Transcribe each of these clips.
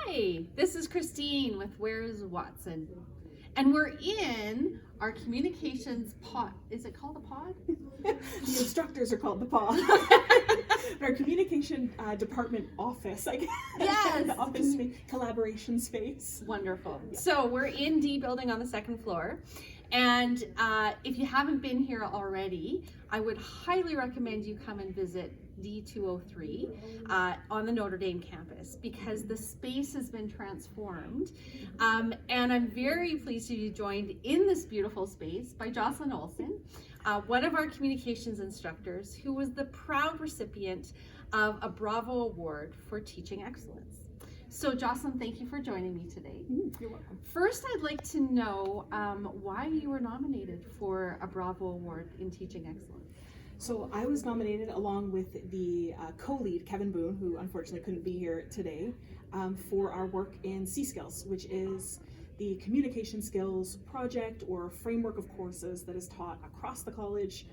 Hi, this is Christine with Where's Watson? And we're in our communications pod. Is it called a pod? The instructors are called the pod. Our communication department office, I guess. Yes. The office collaboration space. Wonderful. So we're in D building on the second floor. And if you haven't been here already, I would highly recommend you come and visit D203 on the Notre Dame campus, because the space has been transformed. And I'm very pleased to be joined in this beautiful space by Jocelyne Olson, one of our communications instructors who was the proud recipient of a Bravo Award for Teaching Excellence. So Jocelyne, thank you for joining me today. You're welcome. First, I'd like to know why you were nominated for a Bravo Award in Teaching Excellence. So I was nominated along with the co-lead, Kevin Boon, who unfortunately couldn't be here today, for our work in C-Skills, which is the communication skills project or framework of courses that is taught across the college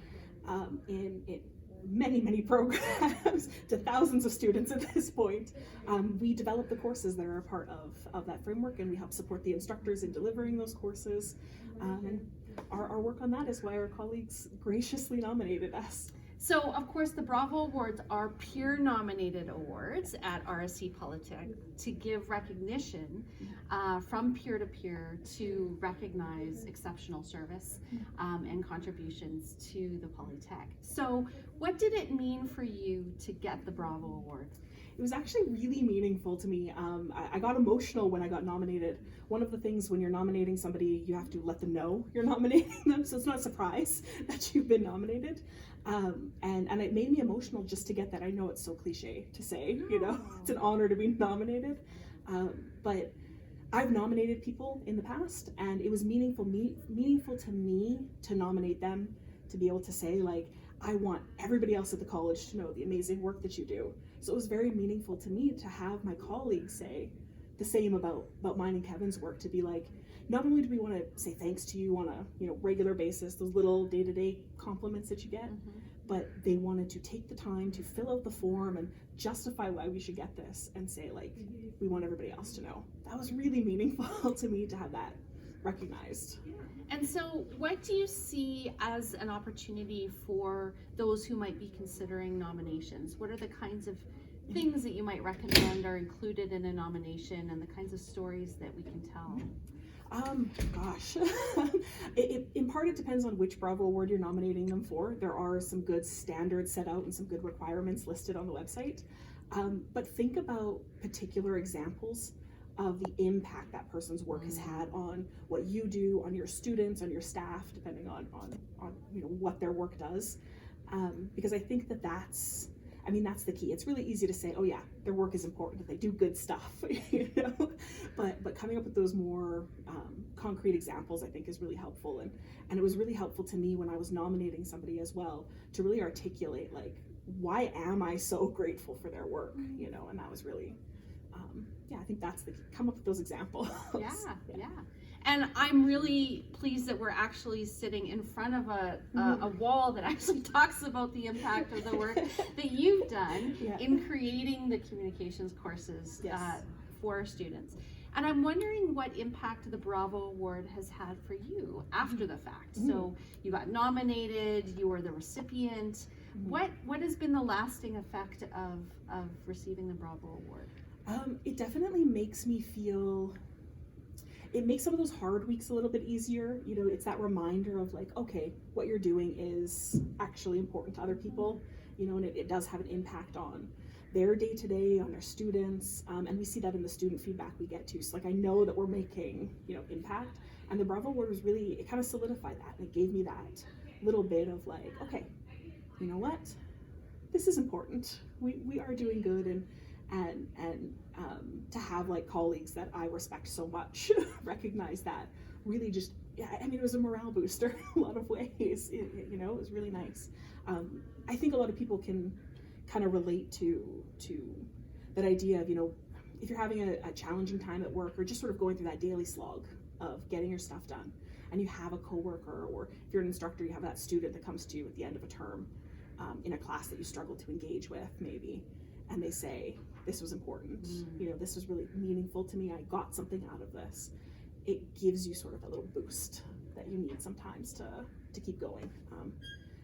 in many programs to thousands of students at this point. We develop the courses that are a part of that framework, and we help support the instructors in delivering those courses. And our work on that is why our colleagues graciously nominated us. So, of course, the Bravo Awards are peer-nominated awards at RSC Polytech to give recognition from peer-to-peer to recognize exceptional service and contributions to the Polytech. So, what did it mean for you to get the Bravo Award? It was actually really meaningful to me. I got emotional when I got nominated. One of the things when you're nominating somebody, you have to let them know you're nominating them, so it's not a surprise that you've been nominated. And it made me emotional just to get that. I know it's so cliche to say, you know, it's an honor to be nominated. But I've nominated people in the past, and it was meaningful to me to nominate them, to be able to say, like, I want everybody else at the college to know the amazing work that you do. So it was very meaningful to me to have my colleagues say the same about mine and Kevin's work, to be like, not only do we want to say thanks to you on a regular basis, those little day-to-day compliments that you get, but they wanted to take the time to fill out the form and justify why we should get this and say, like, we want everybody else to know. That was really meaningful to me to have that recognized. And so what do you see as an opportunity for those who might be considering nominations? What are the kinds of things that you might recommend are included in a nomination, and the kinds of stories that we can tell? Gosh, in part it depends on which Bravo Award you're nominating them for. There are some good standards set out and some good requirements listed on the website. But think about particular examples of the impact that person's work has had on what you do, on your students, on your staff, depending on what their work does. Because I think that's the key. It's really easy to say, oh yeah, their work is important, they do good stuff, but coming up with those more concrete examples, I think, is really helpful. And it was really helpful to me when I was nominating somebody as well, to really articulate, like, why am I so grateful for their work, and that was really, I think that's the key. Come up with those examples. Yeah. And I'm really pleased that we're actually sitting in front of a wall that actually talks about the impact of the work that you've done in creating the communications courses for our students. And I'm wondering what impact the Bravo Award has had for you after the fact. So you got nominated, you were the recipient. What has been the lasting effect of receiving the Bravo Award? It definitely makes me feel, it makes some of those hard weeks a little bit easier. It's that reminder of, like, okay, what you're doing is actually important to other people, and it does have an impact on their day-to-day, on their students, and we see that in the student feedback we get too. So, like, I know that we're making, impact, and the Bravo Award was really, it kind of solidified that, and it gave me that little bit of, like, okay, you know what, this is important. We are doing good, and to have, like, colleagues that I respect so much recognize that really just, it was a morale booster in a lot of ways. It was really nice. I think a lot of people can kind of relate to that idea of, if you're having a challenging time at work, or just sort of going through that daily slog of getting your stuff done, and you have a coworker, or if you're an instructor, you have that student that comes to you at the end of a term in a class that you struggle to engage with, maybe, and they say, this was important. You know, this was really meaningful to me. I got something out of this. It gives you sort of a little boost that you need sometimes to keep going.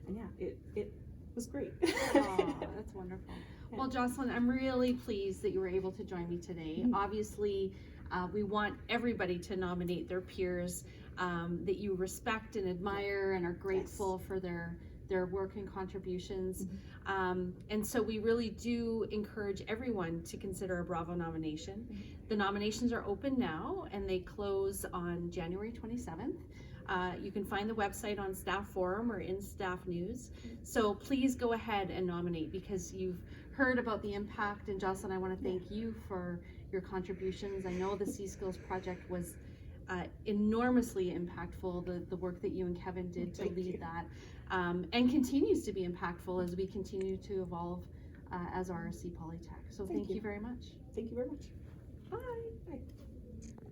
And yeah, it was great. Oh, that's wonderful. Well, Jocelyne, I'm really pleased that you were able to join me today. Obviously, we want everybody to nominate their peers that you respect and admire and are grateful for their work and contributions. And so we really do encourage everyone to consider a Bravo nomination. The nominations are open now and they close on January 27th. You can find the website on Staff Forum or in Staff News. So please go ahead and nominate, because you've heard about the impact. And Jocelyne, I want to thank you for your contributions. I know the Sea Skills Project was enormously impactful, the work that you and Kevin did to lead that, and continues to be impactful as we continue to evolve as RSC Polytech. So thank you very much. Thank you very much.